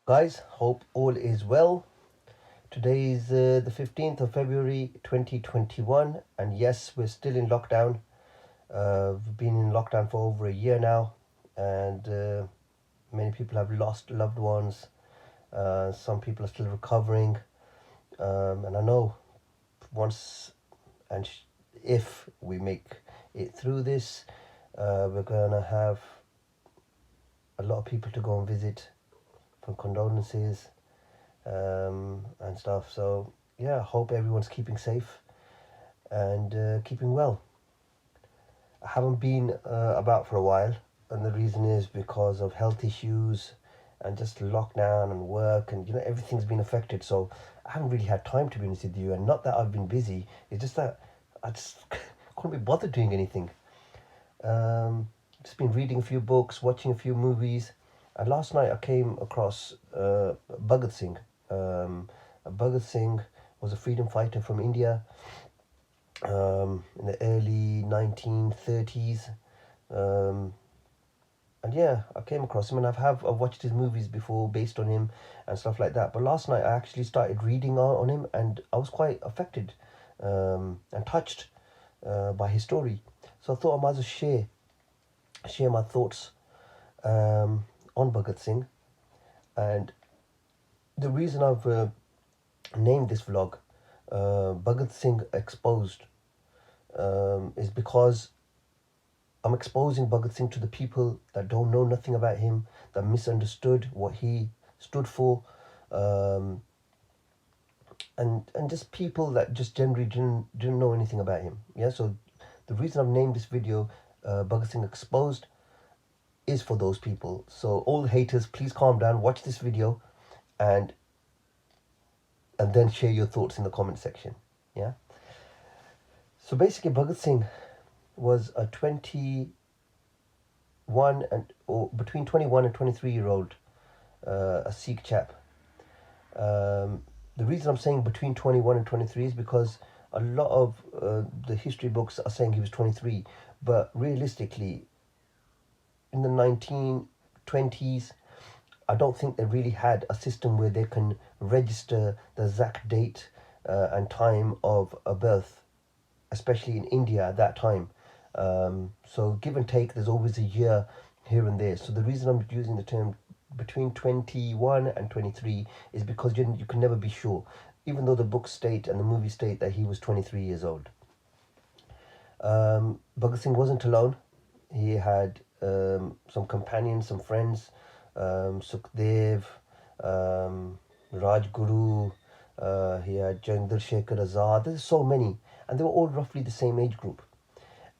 Guys, hope all is well. Today is the 15th of February 2021, and yes, we're still in lockdown. We've been in lockdown for over a year now, and many people have lost loved ones. Some people are still recovering, and I know once and if we make it through this, we're gonna have a lot of people to go and visit for condolences and stuff. So yeah, hope everyone's keeping safe and keeping well. I haven't been about for a while, and the reason is because of health issues and just lockdown and work, and everything's been affected. So I haven't really had time, to be honest with you. And not that I've been busy; it's just that I just couldn't be bothered doing anything. Just been reading a few books, watching a few movies, and last night I came across Bhagat Singh. Bhagat Singh was a freedom fighter from India in the early 1930s. And yeah, I came across him, and I've watched his movies before based on him and stuff like that. But last night I actually started reading on him, and I was quite affected and touched by his story. So I thought I might as well share my thoughts on Bhagat Singh. And the reason I've named this vlog Bhagat Singh Exposed is because I'm exposing Bhagat Singh to the people that don't know nothing about him, that misunderstood what he stood for, and just people that just generally didn't know anything about him. Yeah, so the reason I've named this video Bhagat Singh Exposed is for those people. So all the haters, please calm down, watch this video, and then share your thoughts in the comment section. Yeah. So basically, Bhagat Singh was a 21 or between 21 and 23-year-old, a Sikh chap. The reason I'm saying between 21 and 23 is because a lot of the history books are saying he was 23, but realistically, in the 1920s, I don't think they really had a system where they can register the exact date and time of a birth, especially in India at that time. So give and take, there's always a year here and there. So the reason I'm using the term between 21 and 23 is because you can never be sure, even though the books state and the movie state that he was 23 years old. Bhagat Singh wasn't alone. He had some companions, some friends, Sukhdev, Rajguru, he had Chandra Shekhar Azad. There's so many, and they were all roughly the same age group.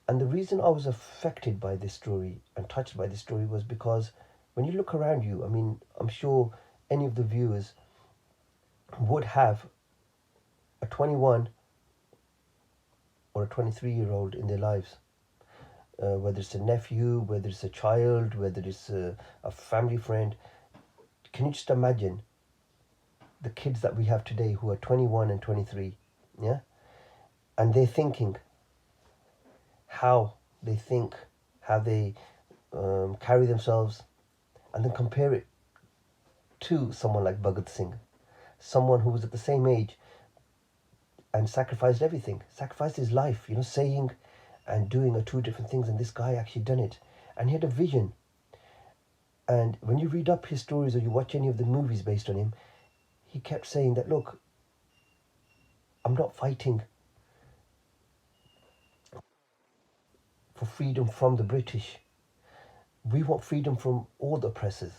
And the reason I was affected by this story and touched by this story was because when you look around you, I mean, I'm sure any of the viewers would have a 21 or a 23-year-old in their lives. Whether it's a nephew, whether it's a child, whether it's a family friend. Can you just imagine the kids that we have today who are 21 and 23, yeah? And they're thinking, how they think, how they carry themselves, and then compare it to someone like Bhagat Singh, someone who was at the same age and sacrificed everything, sacrificed his life, saying and doing are two different things, and this guy actually done it, and he had a vision. And when you read up his stories or you watch any of the movies based on him, he kept saying that, look, I'm not fighting for freedom from the British. We want freedom from all the oppressors.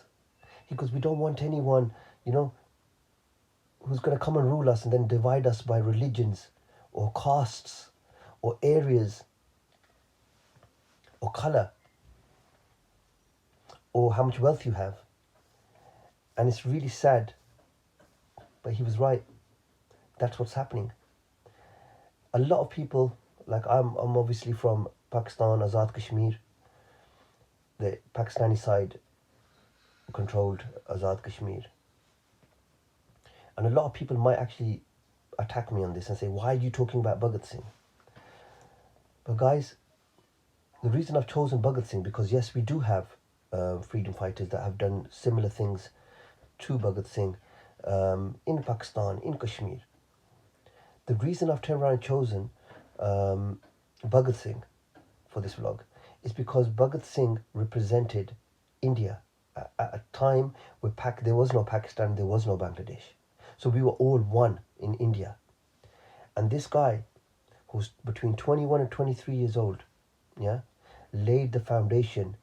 Because we don't want anyone, who's going to come and rule us and then divide us by religions or castes or areas or colour or how much wealth you have. And it's really sad, but he was right. That's what's happening. A lot of people, like I'm obviously from Pakistan, Azad Kashmir. The Pakistani side controlled Azad Kashmir. And a lot of people might actually attack me on this and say, why are you talking about Bhagat Singh? But guys, the reason I've chosen Bhagat Singh, because yes, we do have freedom fighters that have done similar things to Bhagat Singh in Pakistan, in Kashmir. The reason I've turned around and chosen Bhagat Singh for this vlog is because Bhagat Singh represented India at a time where there was no Pakistan, there was no Bangladesh. So we were all one in India. And this guy, who's between 21 and 23 years old, yeah, laid the foundation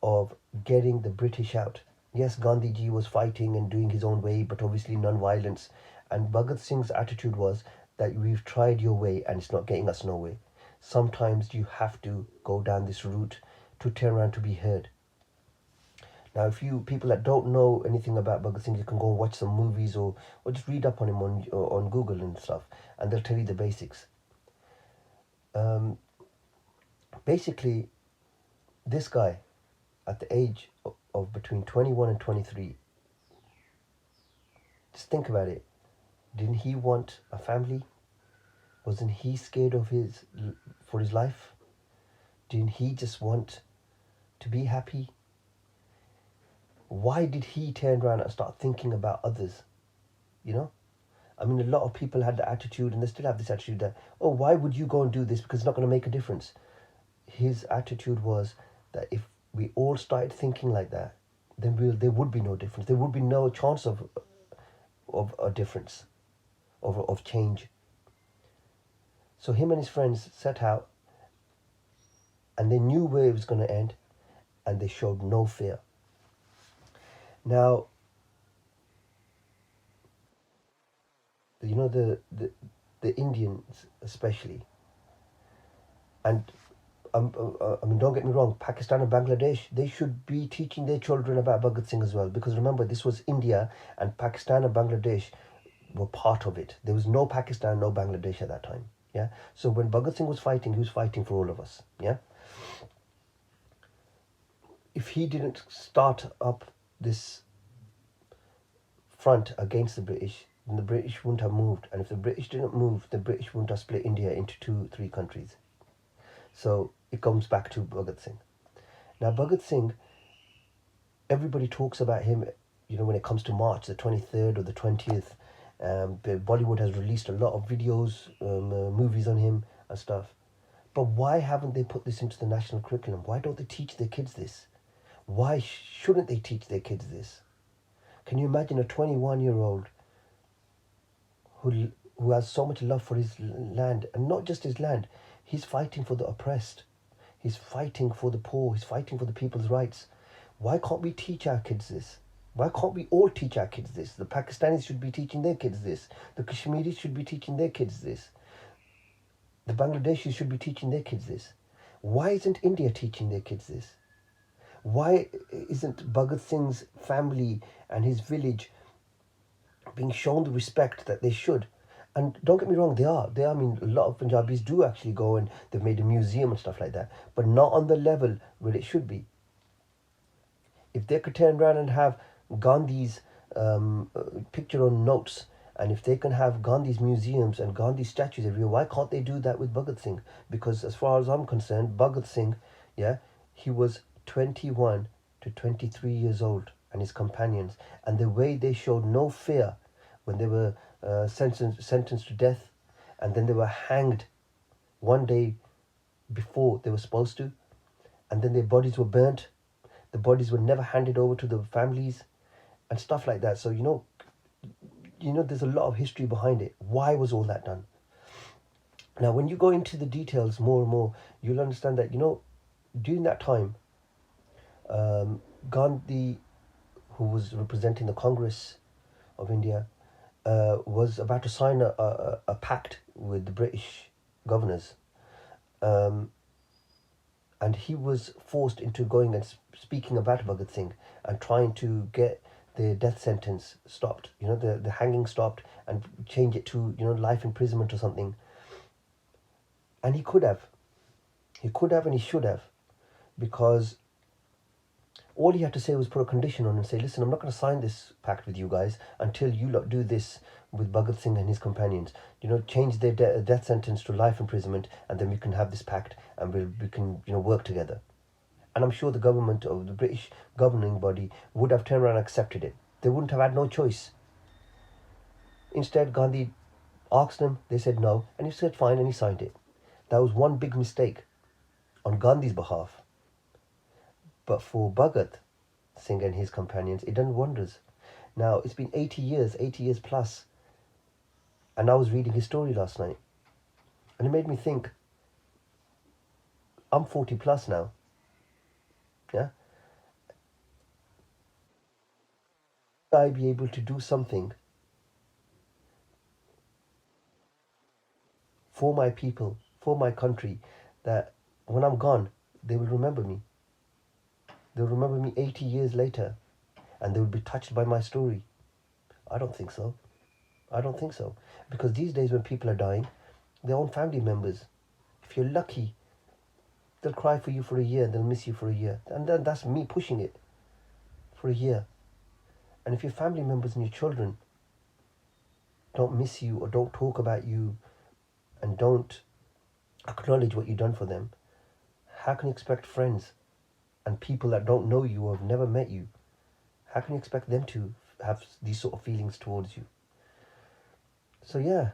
of getting the British out. Yes, Gandhiji was fighting and doing his own way, but obviously non-violence. And Bhagat Singh's attitude was that we've tried your way and it's not getting us nowhere. Sometimes you have to go down this route to turn around to be heard. Now, if you people that don't know anything about Bhagat Singh, you can go and watch some movies or just read up on him on Google and stuff, and they'll tell you the basics. Basically, this guy, at the age of between 21 and 23, just think about it. Didn't he want a family? Wasn't he scared for his life? Didn't he just want to be happy? Why did he turn around and start thinking about others? You know? I mean, a lot of people had the attitude, and they still have this attitude that, oh, why would you go and do this? Because it's not going to make a difference. His attitude was that if we all started thinking like that, then there would be no difference. There would be no chance of a difference, of change. So him and his friends set out, and they knew where it was going to end, and they showed no fear. Now, you know, the Indians especially, and I mean, don't get me wrong, Pakistan and Bangladesh, they should be teaching their children about Bhagat Singh as well, because remember, this was India, and Pakistan and Bangladesh were part of it. There was no Pakistan, no Bangladesh at that time. Yeah. So when Bhagat Singh was fighting, he was fighting for all of us. Yeah. If he didn't start up this front against the British, then the British wouldn't have moved. And if the British didn't move, the British wouldn't have split India into 2-3 countries. So it comes back to Bhagat Singh. Now, Bhagat Singh, everybody talks about him, you know, when it comes to March the 23rd or the 20th. Bollywood has released a lot of videos, movies on him and stuff. But why haven't they put this into the national curriculum? Why don't they teach their kids this? Why shouldn't they teach their kids this? Can you imagine a 21-year-old who has so much love for his land, and not just his land, he's fighting for the oppressed. He's fighting for the poor. He's fighting for the people's rights. Why can't we teach our kids this? Why can't we all teach our kids this? The Pakistanis should be teaching their kids this. The Kashmiris should be teaching their kids this. The Bangladeshis should be teaching their kids this. Why isn't India teaching their kids this? Why isn't Bhagat Singh's family and his village being shown the respect that they should? And don't get me wrong, they are. I mean, a lot of Punjabis do actually go, and they've made a museum and stuff like that, but not on the level where it should be. If they could turn around and have Gandhi's picture on notes, and if they can have Gandhi's museums and Gandhi's statues everywhere, why can't they do that with Bhagat Singh? Because as far as I'm concerned, Bhagat Singh, yeah, he was 21 to 23 years old, and his companions, and the way they showed no fear when they were sentenced to death, and then they were hanged one day before they were supposed to, and then their bodies were burnt. The bodies were never handed over to the families and stuff like that. So, you know, there's a lot of history behind it. Why was all that done? Now, when you go into the details more and more, you'll understand that, you know, during that time, Gandhi, who was representing the Congress of India, was about to sign a pact with the British governors. And he was forced into going and speaking about Bhagat Singh and trying to get the death sentence stopped, you know, the hanging stopped, and change it to, you know, life imprisonment or something. And he could have. And he should have. Because all he had to say was put a condition on and say, listen, I'm not going to sign this pact with you guys until you lot do this with Bhagat Singh and his companions. You know, change their death sentence to life imprisonment, and then we can have this pact, and we can, you know, work together. And I'm sure the government of the British governing body would have turned around and accepted it. They wouldn't have had no choice. Instead, Gandhi asked them, they said no, and he said fine, and he signed it. That was one big mistake on Gandhi's behalf. But for Bhagat Singh and his companions, it done wonders. Now, it's been 80 years plus, and I was reading his story last night, and it made me think, I'm 40 plus now, yeah? Would I be able to do something for my people, for my country, that when I'm gone, they will remember me? They'll remember me 80 years later, and they will be touched by my story. I don't think so. I don't think so. Because these days when people are dying, their own family members, if you're lucky, they'll cry for you for a year, they'll miss you for a year. And then that's me pushing it for a year. And if your family members and your children don't miss you or don't talk about you and don't acknowledge what you've done for them, how can you expect friends and people that don't know you or have never met you, how can you expect them to have these sort of feelings towards you? So yeah,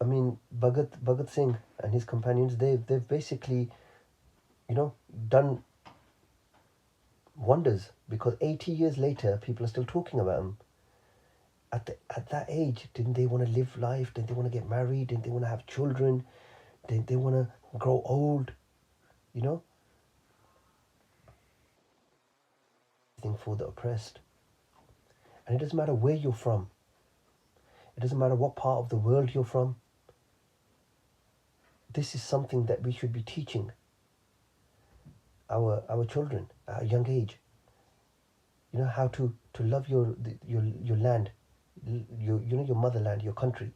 I mean, Bhagat Singh and his companions, they've basically, done wonders, because 80 years later, people are still talking about him. At that age, didn't they want to live life? Didn't they want to get married? Didn't they want to have children? Didn't they want to grow old? You know, thing for the oppressed. And it doesn't matter where you're from. It doesn't matter what part of the world you're from. This is something that we should be teaching our children at a young age. You know how to love your land, your motherland, your country.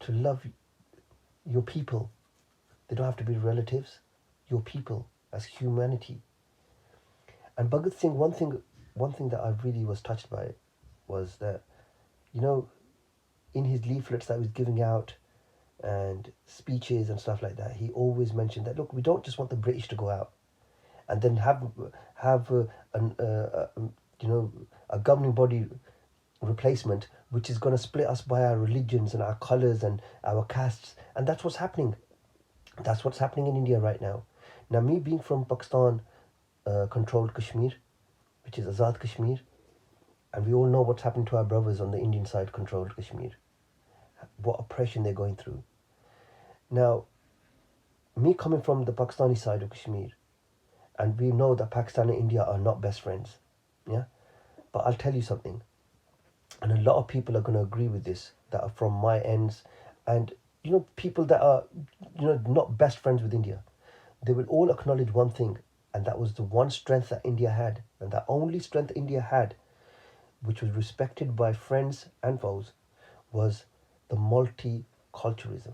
To love your people. They don't have to be relatives. Your people as humanity. And Bhagat Singh, one thing that I really was touched by was that, in his leaflets that he was giving out and speeches and stuff like that, he always mentioned that, look, we don't just want the British to go out and then have a governing body replacement which is going to split us by our religions and our colours and our castes. And that's what's happening. That's what's happening in India right now. Now, me being from Pakistan controlled Kashmir, which is Azad Kashmir, and we all know what's happened to our brothers on the Indian side controlled Kashmir, what oppression they're going through. Now, me coming from the Pakistani side of Kashmir, and we know that Pakistan and India are not best friends, yeah? But I'll tell you something, and a lot of people are going to agree with this, that are from my ends, and, people that are, not best friends with India, they will all acknowledge one thing, and that was the one strength that India had, and the only strength India had, which was respected by friends and foes, was the multiculturalism.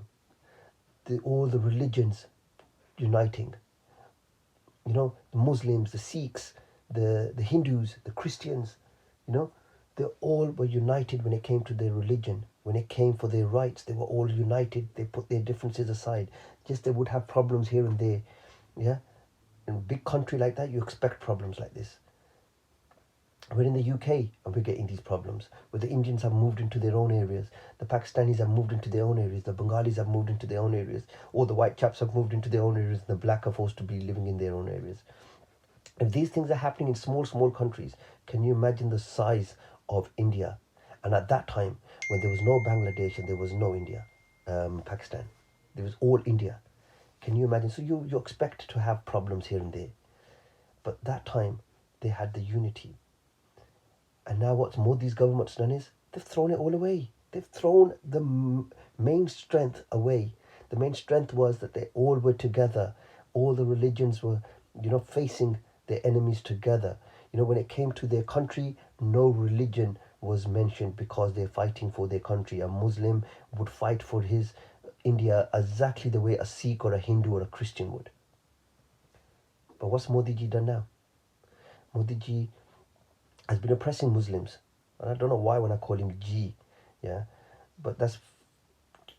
All the religions uniting. The Muslims, the Sikhs, the Hindus, the Christians, they all were united when it came to their religion. When it came for their rights, they were all united. They put their differences aside. Just they would have problems here and there. Yeah? In a big country like that, you expect problems like this. We're in the UK and we're getting these problems, where the Indians have moved into their own areas, the Pakistanis have moved into their own areas, the Bengalis have moved into their own areas, or the white chaps have moved into their own areas, and the black are forced to be living in their own areas. If these things are happening in small countries, can you imagine the size of India? And at that time, when there was no Bangladesh and there was no India, Pakistan, there was all India. Can you imagine? So you expect to have problems here and there. But that time, they had the unity. And now what Modi's government's done is, they've thrown it all away. They've thrown the main strength away. The main strength was that they all were together. All the religions were, facing their enemies together. When it came to their country, no religion was mentioned because they're fighting for their country. A Muslim would fight for his India exactly the way a Sikh or a Hindu or a Christian would. But what's Modi ji done now? Modi ji has been oppressing Muslims. And I don't know why when I call him G, yeah? But that's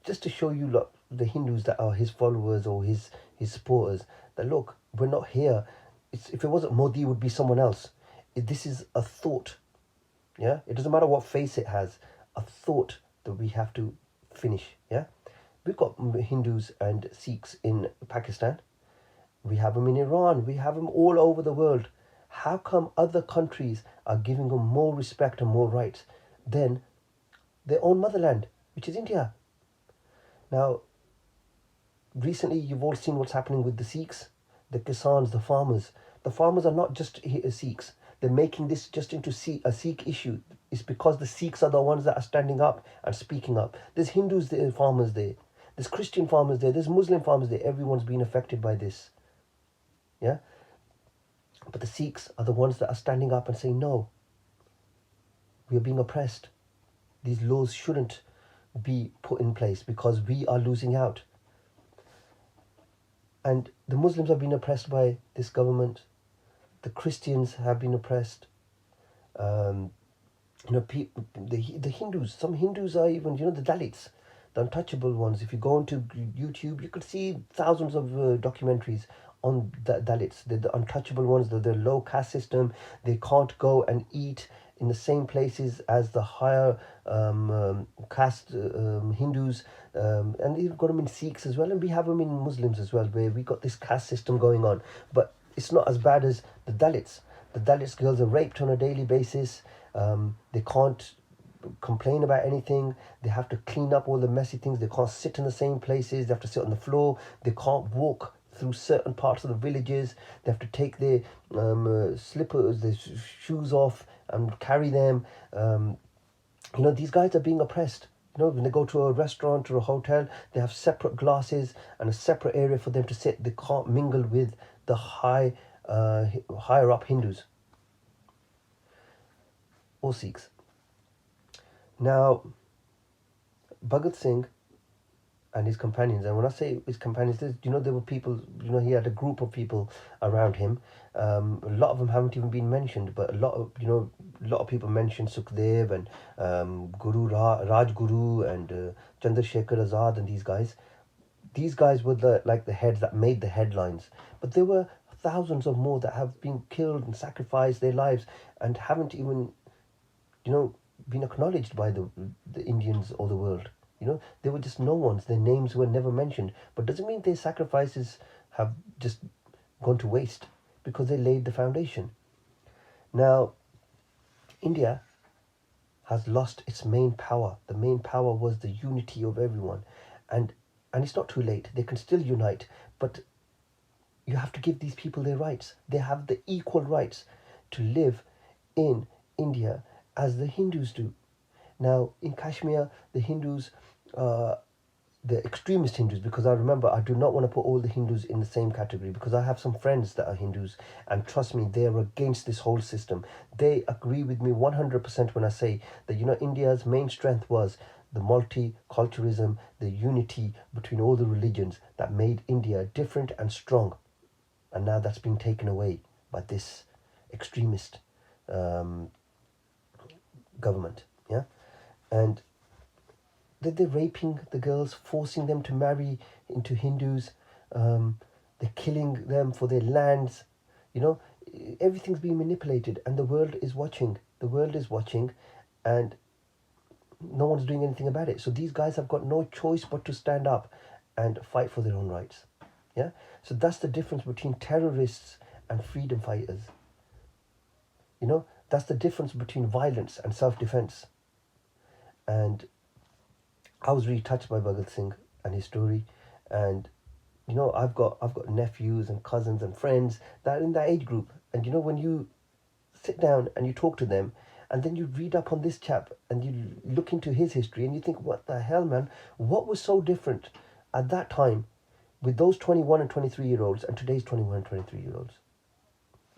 just to show you, look, the Hindus that are his followers or his supporters, that look, we're not here. If it wasn't Modi, it would be someone else. This is a thought. Yeah, it doesn't matter what face it has, a thought that we have to finish. Yeah, we've got Hindus and Sikhs in Pakistan. We have them in Iran. We have them all over the world. How come other countries are giving them more respect and more rights than their own motherland, which is India? Now, recently you've all seen what's happening with the Sikhs, the Kisans, the farmers. The farmers are not just Sikhs. They're making this just into a Sikh issue. It's because the Sikhs are the ones that are standing up and speaking up. There's Hindus there, farmers there. There's Christian farmers there. There's Muslim farmers there. Everyone's been affected by this. Yeah? But the Sikhs are the ones that are standing up and saying, no, we are being oppressed. These laws shouldn't be put in place because we are losing out. And the Muslims have been oppressed by this government. The Christians have been oppressed. Um, the Hindus, some Hindus are even, the Dalits, the untouchable ones. If you go onto YouTube, you could see thousands of documentaries on the Dalits, the untouchable ones, the low caste system. They can't go and eat in the same places as the higher caste Hindus, and you've got them in Sikhs as well, and we have them in Muslims as well, where we got this caste system going on. But it's not as bad as the Dalits. The Dalits girls are raped on a daily basis. They can't complain about anything. They have to clean up all the messy things. They can't sit in the same places. They have to sit on the floor. They can't walk through certain parts of the villages. They have to take their slippers, their shoes off and carry them. These guys are being oppressed. When they go to a restaurant or a hotel, they have separate glasses and a separate area for them to sit. They can't mingle with the higher up Hindus or Sikhs. Now, Bhagat Singh and his companions, and when I say his companions, there were people, he had a group of people around him. A lot of them haven't even been mentioned, but a lot of people mentioned Sukhdev and Rajguru and Chandrasekhar Azad and these guys. These guys were the heads that made the headlines, but there were thousands of more that have been killed and sacrificed their lives and haven't even, been acknowledged by the Indians or the world. They were just no ones. Their names were never mentioned. But doesn't mean their sacrifices have just gone to waste because they laid the foundation. Now, India has lost its main power. The main power was the unity of everyone. And it's not too late. They can still unite. But you have to give these people their rights. They have the equal rights to live in India as the Hindus do. Now, in Kashmir, the Hindus, the extremist Hindus, because I remember I do not want to put all the Hindus in the same category because I have some friends that are Hindus, and trust me, they are against this whole system. They agree with me 100% when I say that, India's main strength was the multiculturalism, the unity between all the religions that made India different and strong. And now that's been taken away by this extremist government. Yeah. And they're raping the girls, forcing them to marry into Hindus. They're killing them for their lands. Everything's being manipulated, and the world is watching. The world is watching, and no one's doing anything about it. So these guys have got no choice but to stand up and fight for their own rights. Yeah. So that's the difference between terrorists and freedom fighters. That's the difference between violence and self-defense. And I was really touched by Bhagat Singh and his story. And I've got nephews and cousins and friends that are in that age group. And when you sit down and you talk to them, and then you read up on this chap and you look into his history and you think, what the hell, man? What was so different at that time with those 21 and 23-year-olds and today's 21 and 23-year-olds?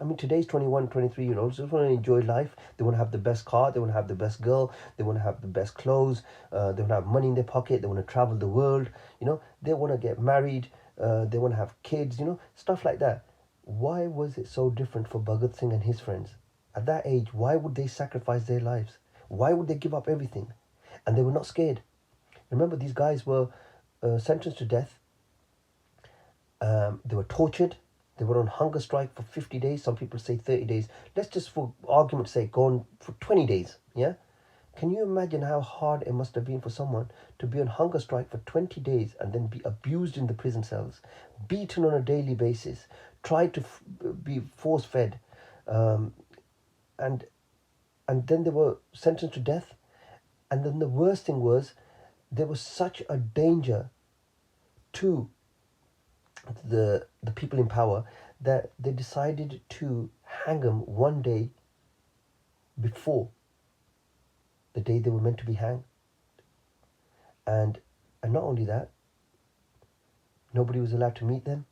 I mean, today's 21, 23-year-olds just want to enjoy life. They want to have the best car. They want to have the best girl. They want to have the best clothes. They want to have money in their pocket. They want to travel the world. They want to get married. They want to have kids, stuff like that. Why was it so different for Bhagat Singh and his friends? At that age, why would they sacrifice their lives? Why would they give up everything? And they were not scared. Remember, these guys were sentenced to death. They were tortured. They were on hunger strike for 50 days. Some people say 30 days. Let's just, for argument's sake, go on for 20 days. Yeah? Can you imagine how hard it must have been for someone to be on hunger strike for 20 days and then be abused in the prison cells, beaten on a daily basis, tried to be force fed, um, and then they were sentenced to death. And then the worst thing was, there was such a danger to the people in power that they decided to hang him one day before the day they were meant to be hanged. And not only that, nobody was allowed to meet them,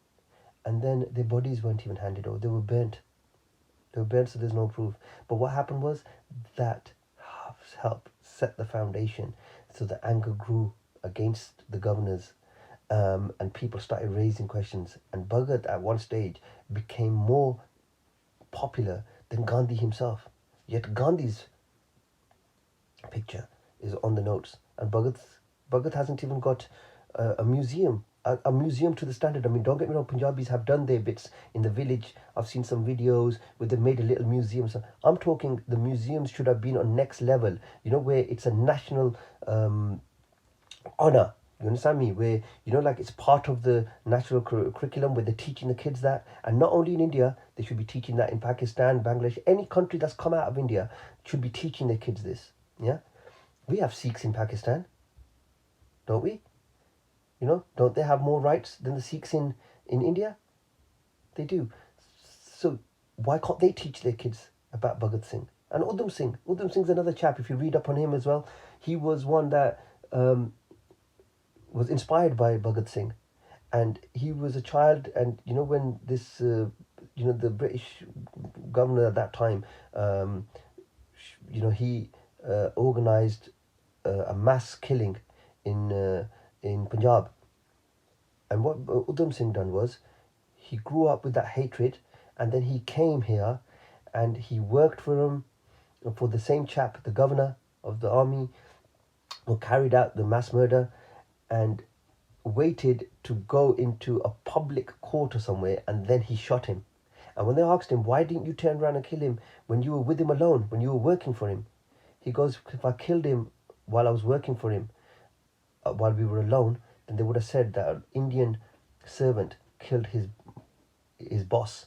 and then their bodies weren't even handed over. They were burnt. They were burnt, so there's no proof. But what happened was that helped set the foundation, so the anger grew against the governors, and people started raising questions. And Bhagat at one stage became more popular than Gandhi himself. Yet Gandhi's picture is on the notes, and Bhagat hasn't even got a museum. A museum to the standard. I mean, don't get me wrong, Punjabis have done their bits in the village. I've seen some videos where they've made a little museum. So I'm talking, the museums should have been on next level, where it's a national honor. You understand me? Where, like it's part of the national curriculum, where they're teaching the kids that. And not only in India, they should be teaching that in Pakistan, Bangladesh, any country that's come out of India should be teaching their kids this. Yeah? We have Sikhs in Pakistan, don't we? Don't they have more rights than the Sikhs in India? They do. So why can't they teach their kids about Bhagat Singh? And Udham Singh. Udham Singh's another chap, if you read up on him as well. He was one that was inspired by Bhagat Singh. And he was a child, and when this, the British governor at that time, he organized a mass killing in Punjab. And what Udham Singh done was, he grew up with that hatred, and then he came here and he worked for the same chap, the governor of the army, who carried out the mass murder, and waited to go into a public court or somewhere, and then he shot him. And when they asked him, why didn't you turn around and kill him when you were with him alone, when you were working for him? He goes, if I killed him while I was working for him, while we were alone, then they would have said that an Indian servant killed his boss.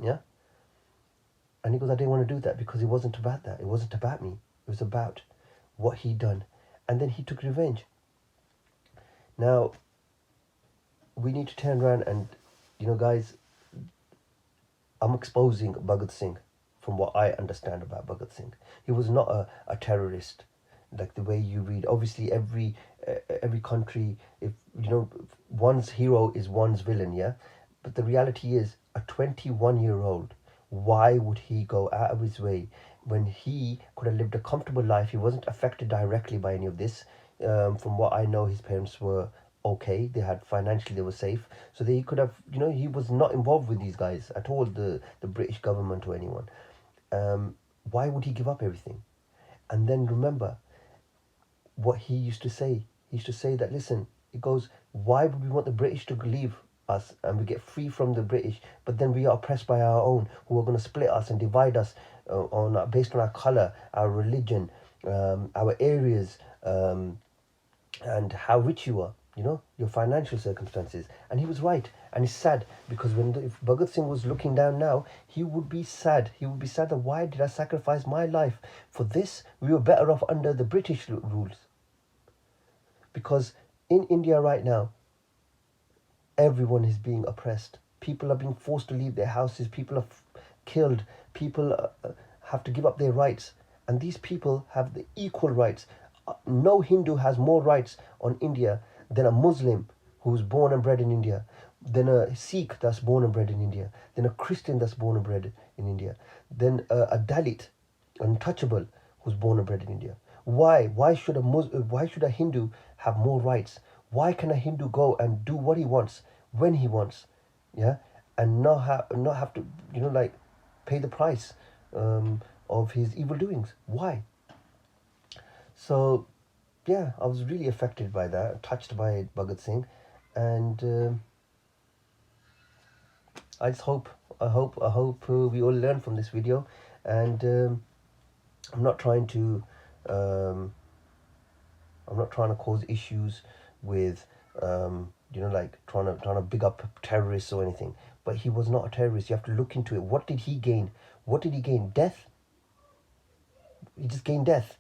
Yeah? And he goes, I didn't want to do that because it wasn't about that. It wasn't about me. It was about what he'd done. And then he took revenge. Now, we need to turn around and, guys, I'm exposing Bhagat Singh from what I understand about Bhagat Singh. He was not a terrorist, like the way you read. Obviously, every country, if one's hero is one's villain, yeah. But the reality is, a 21-year-old, why would he go out of his way when he could have lived a comfortable life? He wasn't affected directly by any of this. From what I know, his parents were okay. They had financially, they were safe, so he could have, he was not involved with these guys at all, the British government or anyone. Why would he give up everything? And then remember what he used to say. He used to say that, listen, it goes, why would we want the British to leave us and we get free from the British, but then we are oppressed by our own, who are going to split us and divide us based on our colour, our religion, our areas, and how rich you are, your financial circumstances. And he was right. And it's sad, because if Bhagat Singh was looking down now, he would be sad. He would be sad that, why did I sacrifice my life for this? We were better off under the British rules. Because in India right now, everyone is being oppressed. People are being forced to leave their houses. People are killed. People have to give up their rights. And these people have the equal rights. No Hindu has more rights on India than a Muslim who's born and bred in India, than a Sikh that's born and bred in India, than a Christian that's born and bred in India, than a Dalit, untouchable, who's born and bred in India. Why? Why should a Hindu have more rights? Why can a Hindu go and do what he wants when he wants, yeah, and not have to pay the price of his evil doings? Why? So, yeah, I was really affected by that, touched by Bhagat Singh, and I just hope, I hope we all learn from this video. And I'm not trying to, um, I'm not trying to cause issues with, like trying to big up terrorists or anything. But he was not a terrorist. You have to look into it. What did he gain? What did he gain? Death. He just gained death.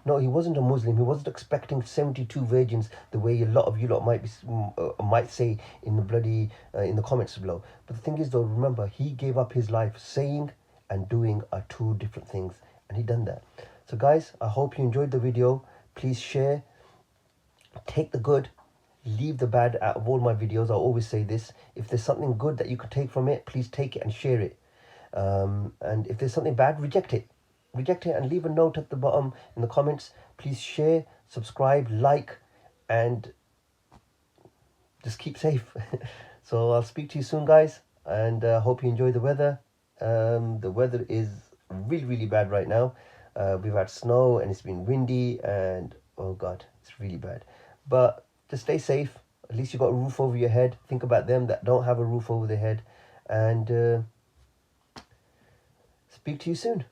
No, he wasn't a Muslim. He wasn't expecting 72 virgins the way a lot of you lot might say in the bloody in the comments below. But the thing is, though, remember, he gave up his life. Saying and doing are two different things, and he done that. So, guys, I hope you enjoyed the video. Please share. Take the good, leave the bad. Out of all my videos, I always say this: if there's something good that you can take from it, please take it and share it. And if there's something bad, reject it. Reject it and leave a note at the bottom in the comments. Please share, subscribe, like, and just keep safe. So I'll speak to you soon, guys, and hope you enjoy the weather. The weather is really, really bad right now. We've had snow and it's been windy, and oh god, it's really bad. But just stay safe. At least you got a roof over your head. Think about them that don't have a roof over their head, and speak to you soon.